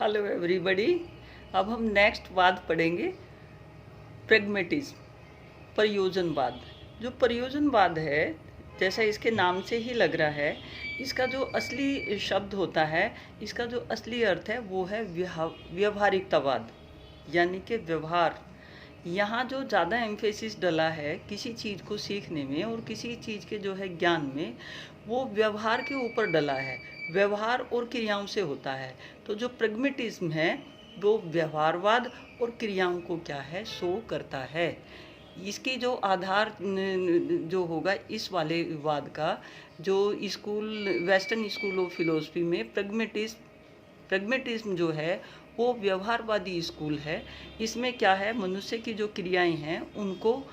Hello everybody. अब हम next वाद पढ़ेंगे प्रैग्मेटिज्म, प्रयोजनवाद। जो प्रयोजनवाद है, जैसा इसके नाम से ही लग रहा है, इसका जो असली शब्द होता है, इसका जो असली अर्थ है वो है व्यवहारिकतावाद, यानी कि व्यवहार। यहाँ जो ज़्यादा एम्फेसिस डला है किसी चीज़ को सीखने में और किसी चीज़ के जो है ज्ञान में, वो व्यवहार के ऊपर डला है, व्यवहार और क्रियाओं से होता है। तो जो प्रैग्मेटिज्म है वो व्यवहारवाद और क्रियाओं को क्या है, शो करता है। इसकी जो आधार जो होगा इस वाले वाद का, जो school western school of philosophy में प्रैग्मेटिज्म जो है वो व्यवहारवादी स्कूल है। इसमें क्या है, मनुष्य की जो क्रियाएं हैं उनको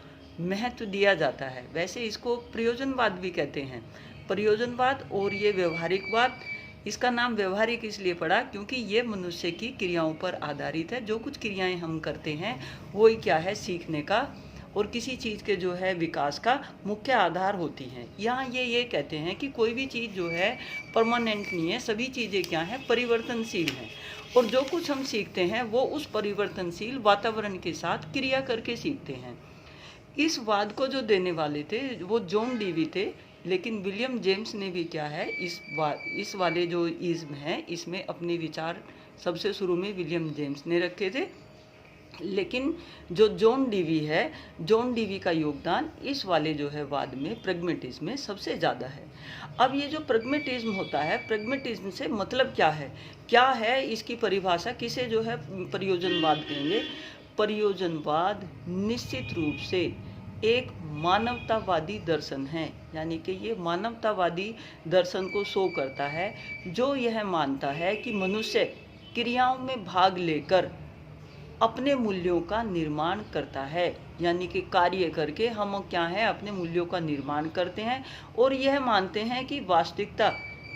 महत्व दिया जाता है। वैसे इसको प्रयोजनवाद भी कहते हैं, प्रयोजनवाद और ये व्यवहारिकवाद। इसका नाम व्यवहारिक इसलिए पड़ा क्योंकि ये मनुष्य की क्रियाओं पर आधारित है। जो कुछ क्रियाएं हम करते हैं वही क्या है, सीखने का और किसी चीज़ के जो है विकास का मुख्य आधार होती हैं। यहाँ ये कहते हैं कि कोई भी चीज़ जो है परमानेंट नहीं है, सभी चीज़ें क्या हैं, परिवर्तनशील हैं। और जो कुछ हम सीखते हैं वो उस परिवर्तनशील वातावरण के साथ क्रिया करके सीखते हैं। इस वाद को जो देने वाले थे वो जॉन डीवी थे, लेकिन विलियम जेम्स ने भी क्या है, इस वाले जो इज्म है इसमें अपने विचार सबसे शुरू में विलियम जेम्स ने रखे थे। लेकिन जो जॉन डीवी है, जॉन डीवी का योगदान इस वाले जो है वाद में, प्रैग्मेटिज्म में सबसे ज़्यादा है। अब ये जो प्रैग्मेटिज्म होता है, प्रैग्मेटिज्म से मतलब क्या है इसकी परिभाषा, किसे जो है प्रयोजनवाद कहेंगे। प्रयोजनवाद निश्चित रूप से एक मानवतावादी दर्शन है, यानी कि ये मानवतावादी दर्शन को शो करता है, जो यह मानता है कि मनुष्य क्रियाओं में भाग लेकर अपने मूल्यों का निर्माण करता है। यानी कि कार्य करके हम क्या है, अपने मूल्यों का निर्माण करते हैं। और यह मानते हैं कि वास्तविकता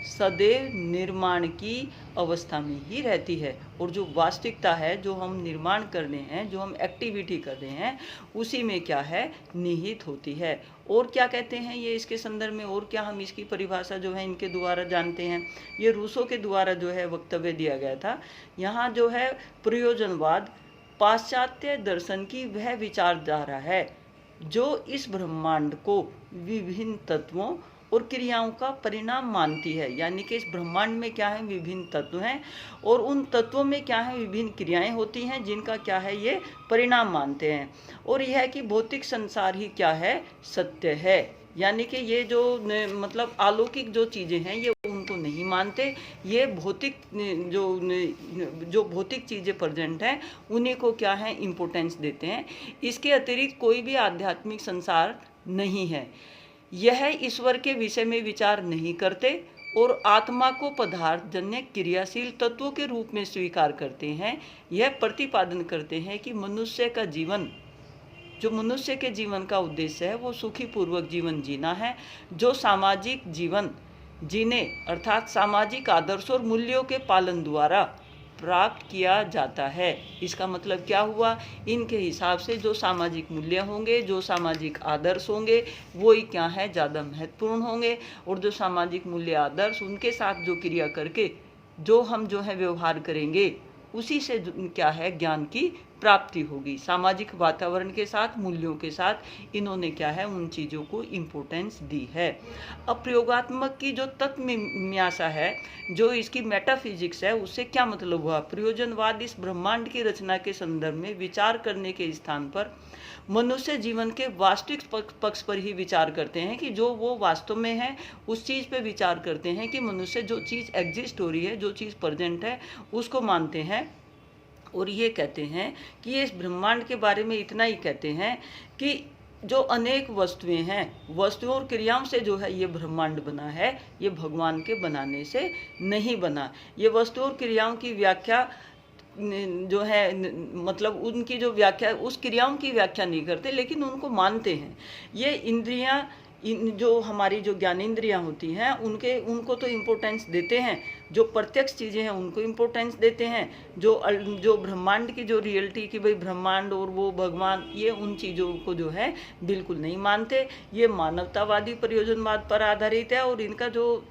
सदैव निर्माण की अवस्था में ही रहती है, और जो वास्तविकता है, जो हम निर्माण कर रहे हैं, जो हम एक्टिविटी कर रहे हैं, उसी में क्या है, निहित होती है। और क्या कहते हैं ये इसके संदर्भ में, और क्या हम इसकी परिभाषा जो है इनके द्वारा जानते हैं। ये रूसो के द्वारा जो है वक्तव्य दिया गया था। यहाँ जो है प्रयोजनवाद पाश्चात्य दर्शन की वह विचारधारा है जो इस ब्रह्मांड को विभिन्न तत्वों और क्रियाओं का परिणाम मानती है। यानी कि इस ब्रह्मांड में क्या है, विभिन्न तत्व हैं, और उन तत्वों में क्या है, विभिन्न क्रियाएं होती हैं जिनका क्या है, ये परिणाम मानते हैं। और यह है कि भौतिक संसार ही क्या है, सत्य है। यानी कि ये जो मतलब अलौकिक जो चीज़ें हैं ये उनको नहीं मानते, ये भौतिक जो भौतिक चीज़ें प्रेजेंट हैं उन्हीं को क्या है, इम्पोर्टेंस देते हैं। इसके अतिरिक्त कोई भी आध्यात्मिक संसार नहीं है। यह ईश्वर के विषय में विचार नहीं करते और आत्मा को पदार्थ जन्य क्रियाशील तत्वों के रूप में स्वीकार करते हैं। यह प्रतिपादन करते हैं कि मनुष्य का जीवन, जो मनुष्य के जीवन का उद्देश्य है, वो सुखी पूर्वक जीवन जीना है, जो सामाजिक जीवन जीने अर्थात सामाजिक आदर्श और मूल्यों के पालन द्वारा प्राप्त किया जाता है। इसका मतलब क्या हुआ, इनके हिसाब से जो सामाजिक मूल्य होंगे, जो सामाजिक आदर्श होंगे, वो ही क्या है, ज़्यादा महत्वपूर्ण होंगे। और जो सामाजिक मूल्य आदर्श, उनके साथ जो क्रिया करके जो हम जो है व्यवहार करेंगे, उसी से क्या है, ज्ञान की प्राप्ति होगी। सामाजिक वातावरण के साथ, मूल्यों के साथ इन्होंने क्या है, उन चीज़ों को इम्पोर्टेंस दी है। अब प्रयोगात्मक की जो तत्व मीमांसा है, जो इसकी मेटाफिजिक्स है, उससे क्या मतलब हुआ। प्रयोजनवाद इस ब्रह्मांड की रचना के संदर्भ में विचार करने के स्थान पर मनुष्य जीवन के वास्तविक पक्ष पर ही विचार करते हैं, कि जो वो वास्तव में है उस चीज़ पे विचार करते हैं, कि मनुष्य जो चीज़ एग्जिस्ट हो रही है, जो चीज़ प्रेजेंट है, उसको मानते हैं। और ये कहते हैं कि ये इस ब्रह्मांड के बारे में इतना ही कहते हैं कि जो अनेक वस्तुएं हैं, वस्तुओं और क्रियाओं से जो है ये ब्रह्मांड बना है, ये भगवान के बनाने से नहीं बना। ये वस्तुओं और क्रियाओं की व्याख्या जो है, मतलब उनकी जो व्याख्या, उस क्रियाओं की व्याख्या नहीं करते, लेकिन उनको मानते हैं। ये इंद्रियां, जो हमारी जो ज्ञानेंद्रियां होती हैं, उनको तो इम्पोर्टेंस देते हैं। जो प्रत्यक्ष चीज़ें हैं उनको इम्पोर्टेंस देते हैं। जो ब्रह्मांड की जो रियलिटी, कि भाई ब्रह्मांड और वो भगवान, ये उन चीज़ों को जो है बिल्कुल नहीं मानते। ये मानवतावादी प्रयोजनवाद पर आधारित है, और इनका जो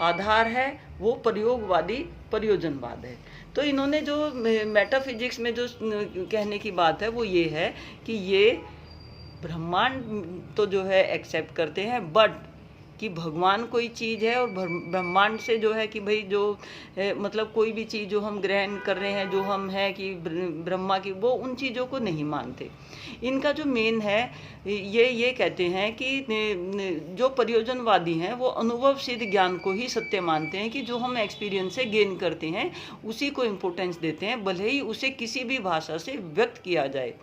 आधार है वो प्रयोगवादी प्रयोजनवाद है। तो इन्होंने जो मेटाफिजिक्स में जो कहने की बात है वो ये है कि ये ब्रह्मांड तो जो है एक्सेप्ट करते हैं, बट कि भगवान कोई चीज़ है और ब्रह्मांड से जो है कि भाई जो मतलब कोई भी चीज़ जो हम ग्रहण कर रहे हैं, जो हम हैं कि ब्रह्मा की, वो उन चीज़ों को नहीं मानते। इनका जो मेन है ये कहते हैं कि जो प्रयोजनवादी हैं वो अनुभव सिद्ध ज्ञान को ही सत्य मानते हैं, कि जो हम एक्सपीरियंस से गेन करते हैं उसी को इम्पोर्टेंस देते हैं, भले ही उसे किसी भी भाषा से व्यक्त किया जाए।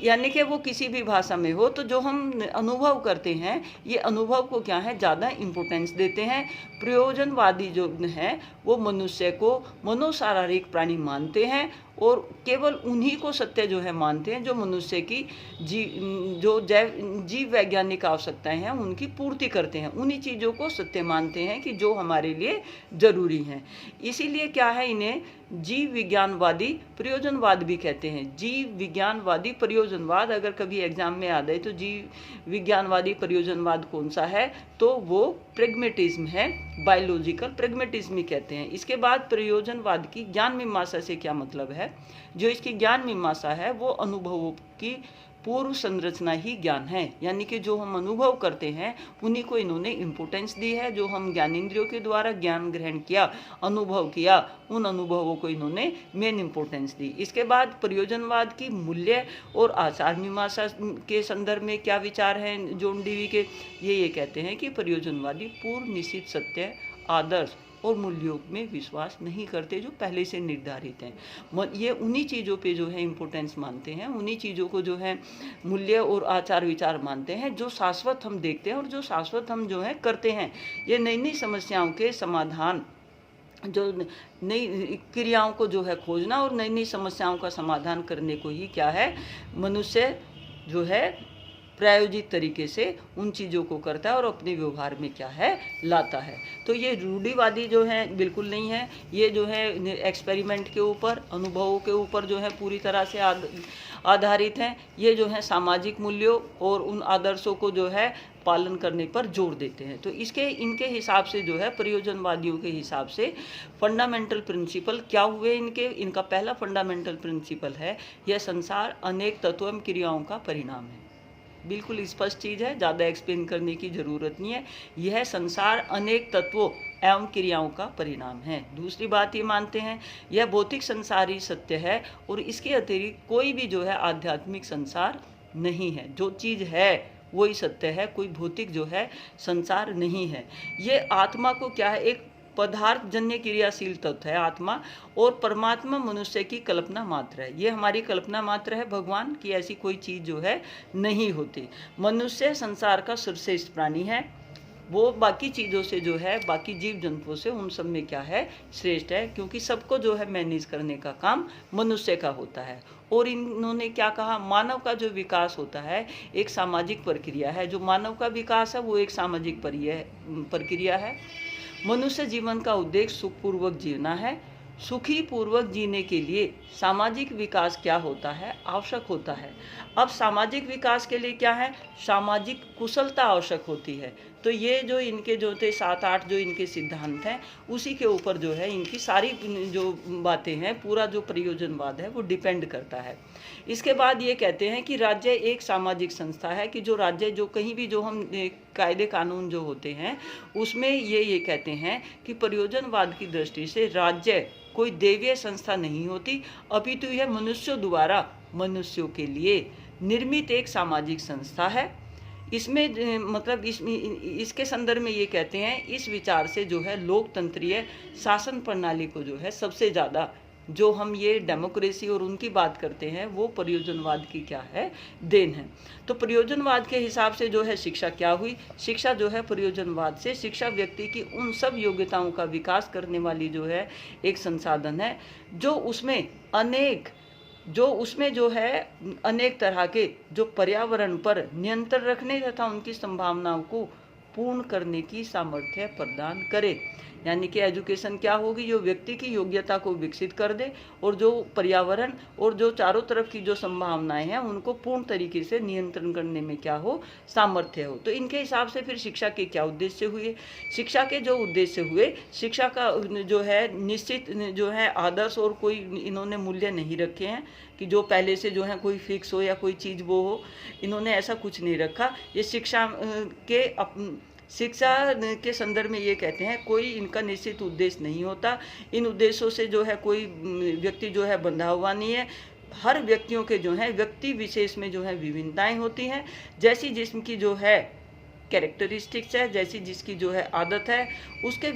यानी कि वो किसी भी भाषा में हो, तो जो हम अनुभव करते हैं ये अनुभव को क्या है ज़्यादा इम्पोर्टेंस देते हैं। प्रयोजनवादी जो है वो मनुष्य को मनोशारीरिक प्राणी मानते हैं और केवल उन्हीं को सत्य जो है मानते हैं जो मनुष्य की जीव वैज्ञानिक आवश्यकताएं हैं उनकी पूर्ति करते हैं। उन्हीं चीज़ों को सत्य मानते हैं कि जो हमारे लिए ज़रूरी हैं। इसीलिए क्या है, इन्हें जीव विज्ञानवादी प्रयोजनवाद भी कहते हैं। जीव विज्ञानवादी प्रयोजनवाद अगर कभी एग्जाम में आ जाए तो जीव विज्ञानवादी प्रयोजनवाद कौन सा है, तो वो प्रेग्मेटिज्म है, बायोलॉजिकल प्रेग्मेटिज्म ही कहते हैं। इसके बाद प्रयोजनवाद की ज्ञान मीमांसा से क्या मतलब है, जो इसकी ज्ञान मीमांसा है वो अनुभवों की पूर्व संरचना ही ज्ञान है। यानी कि जो हम अनुभव करते हैं उन्हीं को इन्होंने इम्पोर्टेंस दी है। जो हम ज्ञानेंद्रियों के द्वारा ज्ञान ग्रहण किया, अनुभव किया, उन अनुभवों को इन्होंने मेन इम्पोर्टेंस दी। इसके बाद प्रयोजनवाद की मूल्य और आचार मीमांसा के संदर्भ में क्या विचार हैं जॉन डीवी के, ये कहते हैं कि प्रयोजनवादी पूर्व निश्चित सत्य, आदर्श और मूल्यों में विश्वास नहीं करते जो पहले से निर्धारित हैं। ये उन्हीं चीज़ों पे जो है इम्पोर्टेंस मानते हैं, उन्हीं चीज़ों को जो है मूल्य और आचार विचार मानते हैं जो शाश्वत हम देखते हैं और जो शाश्वत हम जो है करते हैं। ये नई नई समस्याओं के समाधान, जो नई क्रियाओं को जो है खोजना और नई नई समस्याओं का समाधान करने को ही क्या है मनुष्य जो है प्रायोजित तरीके से उन चीज़ों को करता है और अपने व्यवहार में क्या है लाता है। तो ये रूढ़िवादी जो है बिल्कुल नहीं है। ये जो है एक्सपेरिमेंट के ऊपर, अनुभवों के ऊपर जो है पूरी तरह से आधारित हैं। ये जो है सामाजिक मूल्यों और उन आदर्शों को जो है पालन करने पर जोर देते हैं। तो इनके हिसाब से जो है प्रयोजनवादियों के हिसाब से फंडामेंटल प्रिंसिपल क्या हुए इनका पहला फंडामेंटल प्रिंसिपल है यह संसार अनेक तत्व एवं क्रियाओं का परिणाम है। बिल्कुल स्पष्ट चीज़ है, ज़्यादा एक्सप्लेन करने की ज़रूरत नहीं है। यह संसार अनेक तत्वों एवं क्रियाओं का परिणाम है। दूसरी बात ये मानते हैं यह भौतिक संसार ही सत्य है और इसके अतिरिक्त कोई भी जो है आध्यात्मिक संसार नहीं है। जो चीज़ है वही सत्य है, कोई भौतिक जो है संसार नहीं है। ये आत्मा को क्या है, एक पदार्थ जन्य क्रियाशील तत्व है आत्मा, और परमात्मा मनुष्य की कल्पना मात्र है। ये हमारी कल्पना मात्र है भगवान की, ऐसी कोई चीज़ जो है नहीं होती। मनुष्य संसार का सर्वश्रेष्ठ प्राणी है, वो बाकी चीज़ों से जो है, बाकी जीव जंतुओं से उन सब में क्या है श्रेष्ठ है, क्योंकि सबको जो है मैनेज करने का काम मनुष्य का होता है। और इन्होंने क्या कहा, मानव का जो विकास होता है एक सामाजिक प्रक्रिया है। जो मानव का विकास है वो एक सामाजिक प्रक्रिया है। मनुष्य जीवन का उद्देश्य सुखपूर्वक जीना है। सुखी पूर्वक जीने के लिए सामाजिक विकास क्या होता है, आवश्यक होता है। अब सामाजिक विकास के लिए क्या है, सामाजिक कुशलता आवश्यक होती है। तो ये जो इनके जो थे 7-8 जो इनके सिद्धांत हैं उसी के ऊपर जो है इनकी सारी जो बातें हैं, पूरा जो प्रयोजनवाद है वो डिपेंड करता है। इसके बाद ये कहते हैं कि राज्य एक सामाजिक संस्था है, कि जो राज्य जो कहीं भी जो हम कायदे कानून जो होते हैं उसमें ये कहते हैं कि प्रयोजनवाद की दृष्टि से राज्य कोई देवीय संस्था नहीं होती, अपितु यह मनुष्यों द्वारा मनुष्यों के लिए निर्मित एक सामाजिक संस्था है। इसमें मतलब इसके संदर्भ में ये कहते हैं, इस विचार से जो है लोकतंत्रीय शासन प्रणाली को जो है सबसे ज़्यादा जो हम ये डेमोक्रेसी और उनकी बात करते हैं वो प्रयोजनवाद की क्या है देन है। तो प्रयोजनवाद के हिसाब से जो है शिक्षा क्या हुई, शिक्षा जो है प्रयोजनवाद से शिक्षा व्यक्ति की उन सब योग्यताओं का विकास करने वाली जो है एक संसाधन है जो उसमें जो है अनेक तरह के जो पर्यावरण पर नियंत्रण रखने तथा उनकी संभावनाओं को पूर्ण करने की सामर्थ्य प्रदान करे। यानी कि एजुकेशन क्या होगी, जो व्यक्ति की योग्यता को विकसित कर दे और जो पर्यावरण और जो चारों तरफ की जो संभावनाएं हैं उनको पूर्ण तरीके से नियंत्रण करने में क्या हो, सामर्थ्य हो। तो इनके हिसाब से फिर शिक्षा के क्या उद्देश्य हुए? शिक्षा के जो उद्देश्य हुए, शिक्षा का जो है निश्चित जो है आदर्श और कोई इन्होंने मूल्य नहीं रखे हैं कि जो पहले से जो है कोई फिक्स हो या कोई चीज़ वो हो, इन्होंने ऐसा कुछ नहीं रखा। ये शिक्षा के संदर्भ में ये कहते हैं कोई इनका निश्चित उद्देश्य नहीं होता, इन उद्देश्यों से जो है कोई व्यक्ति जो है बंधा हुआ नहीं है। हर व्यक्तियों के जो है व्यक्ति विशेष में जो है विभिन्नताएं होती हैं, जैसी जिसकी जो है कैरेक्टरिस्टिक्स है, जैसी जिसकी जो है आदत है, उसके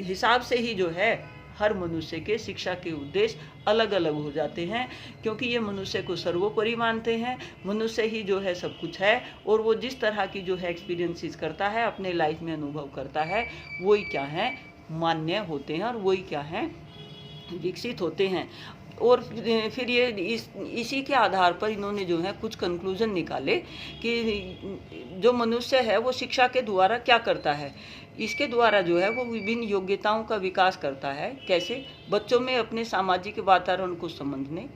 हिसाब से ही जो है हर मनुष्य के शिक्षा के उद्देश्य अलग अलग हो जाते हैं, क्योंकि ये मनुष्य को सर्वोपरि मानते हैं। मनुष्य ही जो है सब कुछ है, और वो जिस तरह की जो है एक्सपीरियंसेस करता है, अपने लाइफ में अनुभव करता है, वही क्या है, मान्य होते हैं और वही क्या है, विकसित होते हैं। और फिर ये इसी के आधार पर इन्होंने जो है कुछ कंक्लूजन निकाले कि जो मनुष्य है वो शिक्षा के द्वारा क्या करता है। इसके द्वारा जो है वो विभिन्न योग्यताओं का विकास करता है। कैसे? बच्चों में अपने सामाजिक वातावरण को समझने,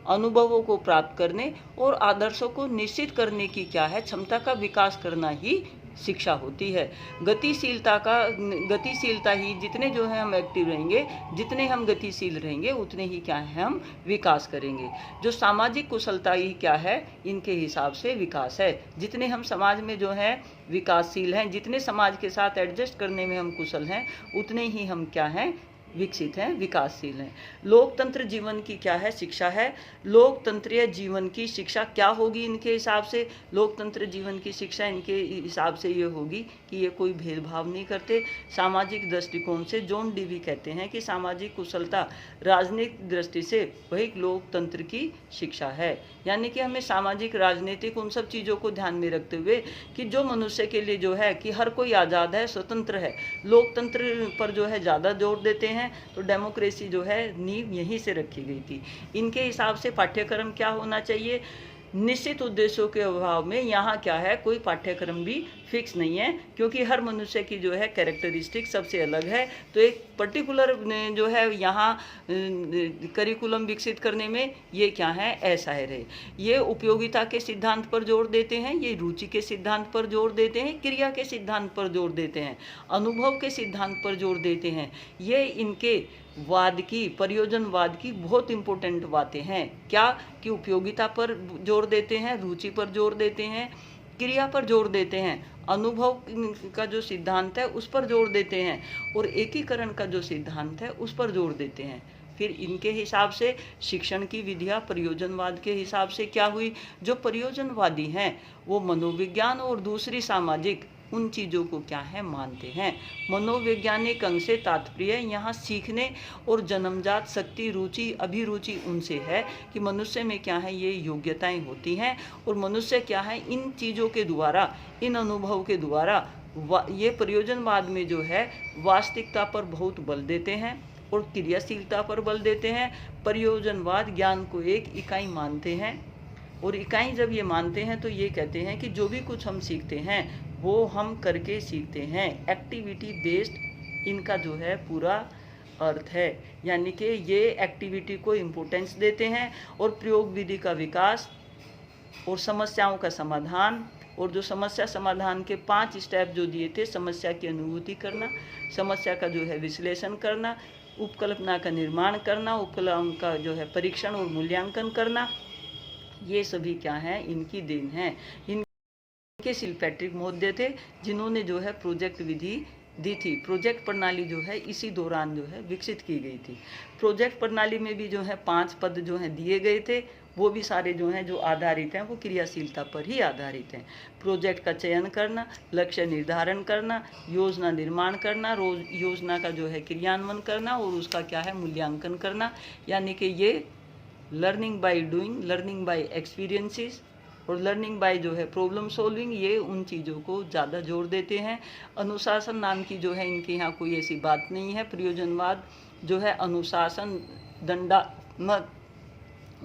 अनुभवों को प्राप्त करने और आदर्शों को निश्चित करने की क्या है, क्षमता का विकास करना ही शिक्षा होती है। गतिशीलता ही, जितने जो है हम एक्टिव रहेंगे, जितने हम गतिशील रहेंगे, उतने ही क्या है हम विकास करेंगे। जो सामाजिक कुशलता ही क्या है, इनके हिसाब से विकास है। जितने हम समाज में जो है विकासशील हैं, जितने समाज के साथ एडजस्ट करने में हम कुशल हैं, उतने ही हम क्या हैं, विकसित हैं, विकासशील हैं। लोकतंत्र जीवन की क्या है, शिक्षा है। लोकतंत्रीय जीवन की शिक्षा क्या होगी इनके हिसाब से? लोकतंत्र जीवन की शिक्षा इनके हिसाब से ये होगी कि ये कोई भेदभाव नहीं करते। सामाजिक दृष्टिकोण से जॉन डीवी कहते हैं कि सामाजिक कुशलता राजनीतिक दृष्टि से वही लोकतंत्र की शिक्षा है। यानी कि हमें सामाजिक, राजनीतिक उन सब चीज़ों को ध्यान में रखते हुए कि जो मनुष्य के लिए जो है कि हर कोई आज़ाद है, स्वतंत्र है, लोकतंत्र पर जो है ज़्यादा जोर देते हैं। तो डेमोक्रेसी जो है नींव यहीं से रखी गई थी। इनके हिसाब से पाठ्यक्रम क्या होना चाहिए? निश्चित उद्देश्यों के अभाव में यहाँ क्या है, कोई पाठ्यक्रम भी फिक्स नहीं है, क्योंकि हर मनुष्य की जो है कैरेक्टरिस्टिक सबसे अलग है। तो एक पर्टिकुलर जो है यहाँ करिकुलम विकसित करने में ये क्या है, ऐसा है रहे। ये उपयोगिता के सिद्धांत पर जोर देते हैं, ये रुचि के सिद्धांत पर जोर देते हैं, क्रिया के सिद्धांत पर जोर देते हैं, अनुभव के सिद्धांत पर जोर देते हैं। ये इनके वाद की, प्रयोजनवाद की बहुत इंपॉर्टेंट बातें हैं। क्या कि उपयोगिता पर जोर देते हैं, रुचि पर जोर देते हैं, क्रिया पर जोर देते हैं, अनुभव का जो सिद्धांत है उस पर जोर देते हैं, और एकीकरण का जो सिद्धांत है उस पर जोर देते हैं। फिर इनके हिसाब से शिक्षण की विधियाँ प्रयोजनवाद के हिसाब से क्या हुई? जो प्रयोजनवादी हैं वो मनोविज्ञान और दूसरी सामाजिक उन चीज़ों को क्या है, मानते हैं। मनोवैज्ञानिक अंग से तात्पर्य यहाँ सीखने और जन्मजात शक्ति, रुचि, अभिरुचि उनसे है कि मनुष्य में क्या है, ये योग्यताएं होती हैं, और मनुष्य क्या है, इन चीज़ों के द्वारा, इन अनुभव के द्वारा ये प्रयोजनवाद में जो है वास्तविकता पर बहुत बल देते हैं और क्रियाशीलता पर बल देते हैं। प्रयोजनवाद ज्ञान को एक इकाई मानते हैं, और इकाई जब ये मानते हैं तो ये कहते हैं कि जो भी कुछ हम सीखते हैं वो हम करके सीखते हैं। एक्टिविटी बेस्ड इनका जो है पूरा अर्थ है, यानी कि ये एक्टिविटी को इम्पोर्टेंस देते हैं, और प्रयोग विधि का विकास और समस्याओं का समाधान, और जो समस्या समाधान के 5 स्टेप जो दिए थे, समस्या की अनुभूति करना, समस्या का जो है विश्लेषण करना, उपकल्पना का निर्माण करना, उपकल्पना का जो है परीक्षण और मूल्यांकन करना, ये सभी क्या है, इनकी देन है। इनके सिल्पेट्रिक महोदय थे जिन्होंने जो है प्रोजेक्ट विधि दी थी। प्रोजेक्ट प्रणाली जो है इसी दौरान जो है विकसित की गई थी। प्रोजेक्ट प्रणाली में भी जो है 5 पद जो हैं दिए गए थे, वो भी सारे जो हैं जो आधारित हैं वो क्रियाशीलता पर ही आधारित हैं। प्रोजेक्ट का चयन करना, लक्ष्य निर्धारण करना, योजना निर्माण करना, योजना का जो है क्रियान्वयन करना, और उसका क्या है, मूल्यांकन करना। यानी कि ये learning by doing, learning by experiences और लर्निंग बाय जो है प्रॉब्लम सॉल्विंग, ये उन चीज़ों को ज़्यादा जोर देते हैं। अनुशासन नाम की जो है इनके यहाँ कोई ऐसी बात नहीं है। प्रयोजनवाद जो है अनुशासन, दंडात्मक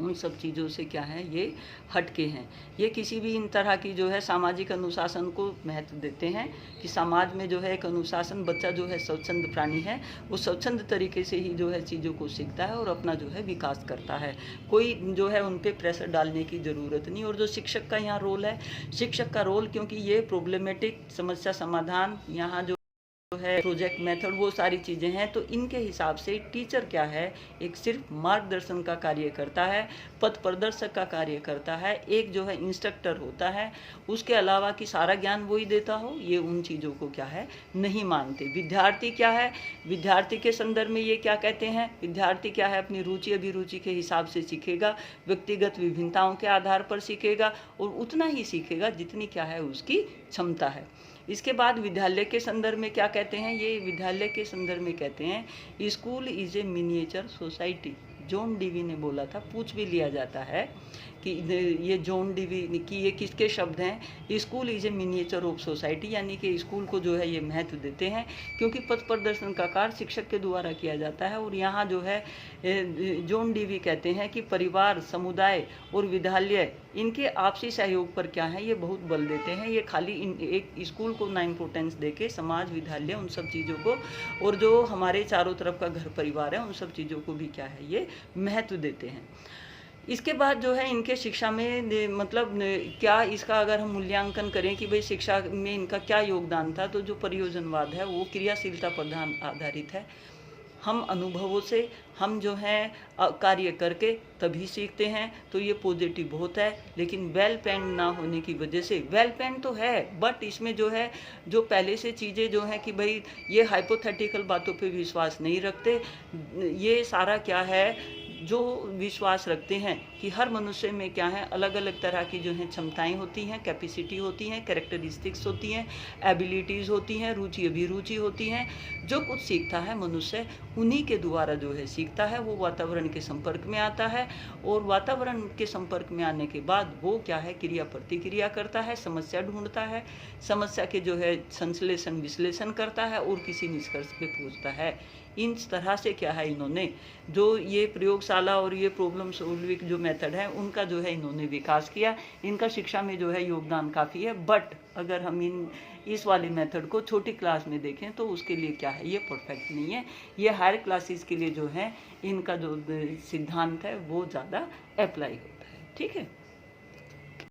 उन सब चीज़ों से क्या है ये हटके हैं। ये किसी भी इन तरह की जो है सामाजिक अनुशासन को महत्व देते हैं कि समाज में जो है एक अनुशासन, बच्चा जो है स्वच्छंद प्राणी है, वो स्वच्छंद तरीके से ही जो है चीज़ों को सीखता है और अपना जो है विकास करता है। कोई जो है उन पर प्रेशर डालने की ज़रूरत नहीं। और जो शिक्षक का यहाँ रोल है, शिक्षक का रोल, क्योंकि ये प्रॉब्लमेटिक समस्या समाधान, यहाँ जो है प्रोजेक्ट मेथड, वो सारी चीज़ें हैं, तो इनके हिसाब से टीचर क्या है, एक सिर्फ मार्गदर्शन का कार्य करता है, पथ प्रदर्शक का कार्य करता है, एक जो है इंस्ट्रक्टर होता है। उसके अलावा कि सारा ज्ञान वही देता हो, ये उन चीज़ों को क्या है नहीं मानते। विद्यार्थी क्या है, विद्यार्थी के संदर्भ में ये क्या कहते हैं, विद्यार्थी क्या है अपनी रुचि अभिरुचि के हिसाब से सीखेगा, व्यक्तिगत विभिन्नताओं के आधार पर सीखेगा और उतना ही सीखेगा जितनी क्या है उसकी क्षमता है। इसके बाद विद्यालय के संदर्भ में क्या कहते हैं, ये विद्यालय के संदर्भ में कहते हैं school is a miniature society. John Dewey ने बोला था, पूछ भी लिया जाता है कि ये जॉन डीवी की ये किसके शब्द हैं। School is a miniature of society, यानी कि स्कूल को जो है ये महत्व देते हैं क्योंकि पथ प्रदर्शन का कार्य शिक्षक के द्वारा किया जाता है। और यहाँ जो है जॉन डीवी कहते हैं कि परिवार, समुदाय और विद्यालय इनके आपसी सहयोग पर क्या है ये बहुत बल देते हैं। ये खाली एक स्कूल को ना इम्पोर्टेंस देके समाज, विद्यालय, उन सब चीज़ों को और जो हमारे चारों तरफ का घर परिवार है उन सब चीज़ों को भी क्या है ये महत्व देते हैं। इसके बाद जो है इनके शिक्षा में मतलब क्या, इसका अगर हम मूल्यांकन करें कि भाई शिक्षा में इनका क्या योगदान था, तो जो परियोजनवाद है वो क्रियाशीलता प्रधान आधारित है। हम अनुभवों से, हम जो हैं कार्य करके तभी सीखते हैं, तो ये पॉजिटिव बहुत है। लेकिन वेल पेंड ना होने की वजह से, वेल पेंड तो है बट इसमें जो है जो पहले से चीज़ें जो हैं कि भाई ये हाइपोथेटिकल बातों पे विश्वास नहीं रखते। ये सारा क्या है जो विश्वास रखते हैं कि हर मनुष्य में क्या है अलग अलग तरह की जो है क्षमताएं होती हैं, कैपेसिटी होती हैं, कैरेक्टरिस्टिक्स होती हैं, एबिलिटीज़ होती हैं, रुचि अभिरुचि होती हैं। जो कुछ सीखता है मनुष्य उन्हीं के द्वारा जो है सीखता है। वो वातावरण के संपर्क में आता है और वातावरण के संपर्क में आने के बाद वो क्या है क्रिया प्रतिक्रिया करता है, समस्या ढूंढता है, समस्या के जो है संश्लेषण विश्लेषण करता है और किसी निष्कर्ष पे पहुंचता है। इन तरह से क्या है इन्होंने जो ये प्रयोगशाला और ये प्रॉब्लम सॉल्विंग जो मेथड है उनका जो है इन्होंने विकास किया। इनका शिक्षा में जो है योगदान काफ़ी है। बट अगर हम इस वाले मेथड को छोटी क्लास में देखें तो उसके लिए क्या है ये परफेक्ट नहीं है। ये हायर क्लासेस के लिए जो है इनका जो सिद्धांत है वो ज़्यादा अप्लाई होता है। ठीक है।